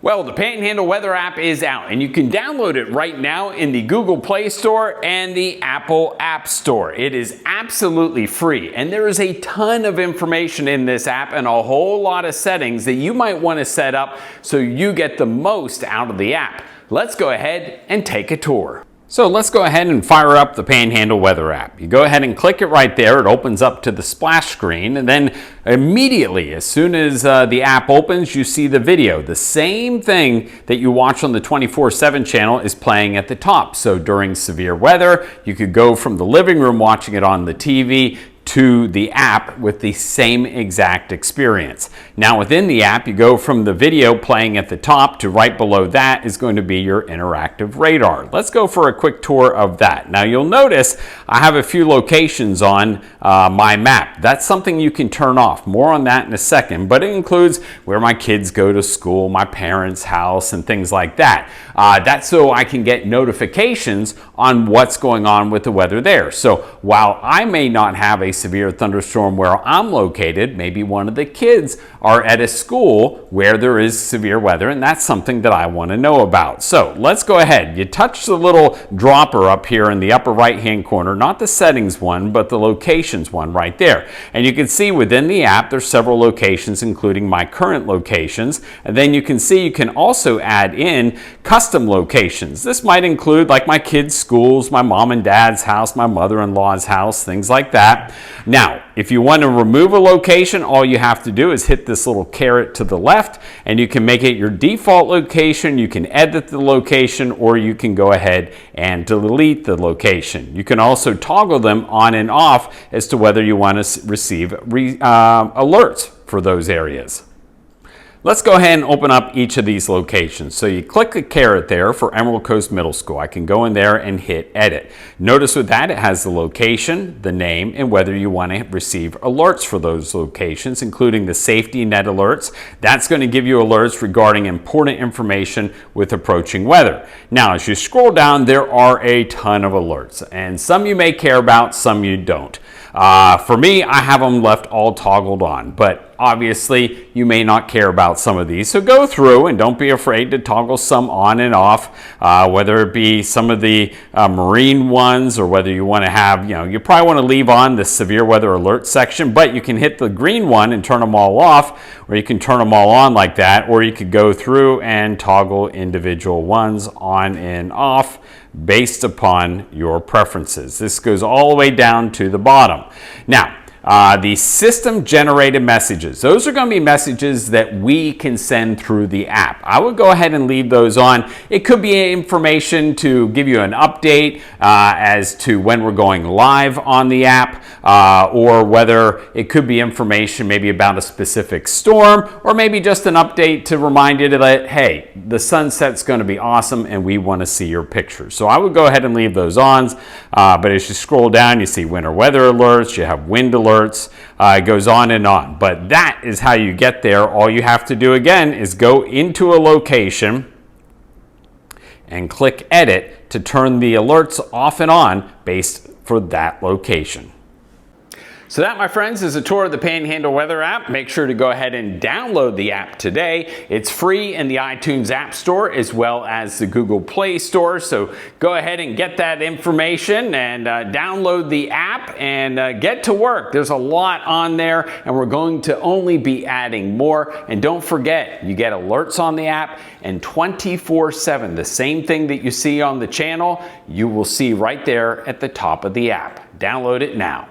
Well, the Panhandle weather app is out and you can download it right now in the Google Play Store and the Apple App Store. It is absolutely free and there is a ton of information in this app and a whole lot of settings that you might want to set up so you get the most out of the app. Let's go ahead and take a tour. So let's go ahead and fire up the Panhandle weather app. You go ahead and click it right there. It opens up to the splash screen, and then immediately, as soon as the app opens, you see the video. The same thing that you watch on the 24/7 channel is playing at the top. So during severe weather, you could go from the living room watching it on the TV to the app with the same exact experience. Now within the app, you go from the video playing at the top to right below that is going to be your interactive radar. Let's go for a quick tour of that. Now you'll notice I have a few locations on my map. That's something you can turn off. More on that in a second, but it includes where my kids go to school, my parents' house, and things like that. That's so I can get notifications on what's going on with the weather there. So while I may not have a severe thunderstorm where I'm located, maybe one of the kids are at a school where there is severe weather, and that's something that I want to know about. So let's go ahead. You touch the little dropper up here in the upper right hand corner, not the settings one, but the locations one right there. And you can see within the app there's several locations, including my current locations. And then you can see you can also add in custom locations. This might include like my kids' schools, my mom and dad's house, my mother-in-law's house, things like that. Now, if you want to remove a location, all you have to do is hit this little caret to the left and you can make it your default location. You can edit the location or you can go ahead and delete the location. You can also toggle them on and off as to whether you want to receive alerts for those areas. Let's go ahead and open up each of these locations. So you click the caret there for Emerald Coast Middle School. I can go in there and hit edit. Notice with that it has the location, the name, and whether you want to receive alerts for those locations, including the safety net alerts. That's going to give you alerts regarding important information with approaching weather. Now, as you scroll down, there are a ton of alerts, and some you may care about, some you don't. For me, I have them left all toggled on, but obviously you may not care about some of these. So go through and don't be afraid to toggle some on and off, whether it be some of the marine ones or whether you want to have, you probably want to leave on the severe weather alert section, but you can hit the green one and turn them all off, or you can turn them all on like that, or you could go through and toggle individual ones on and off based upon your preferences. This goes all the way down to the bottom. Now, the system generated messages. Those are going to be messages that we can send through the app. I would go ahead and leave those on. It could be information to give you an update as to when we're going live on the app, or whether it could be information maybe about a specific storm, or maybe just an update to remind you that, hey, the sunset's going to be awesome and we want to see your pictures. So I would go ahead and leave those on, but as you scroll down, you see winter weather alerts, you have wind alerts, it goes on and on. But that is how you get there. All you have to do again is go into a location and click edit to turn the alerts off and on based for that location. So that, my friends, is a tour of the Panhandle weather app. Make sure to go ahead and download the app today. It's free in the iTunes App Store as well as the Google Play Store. So go ahead and get that information and download the app and get to work. There's a lot on there and we're going to only be adding more. And don't forget, you get alerts on the app and 24/7. The same thing that you see on the channel, you will see right there at the top of the app. Download it now.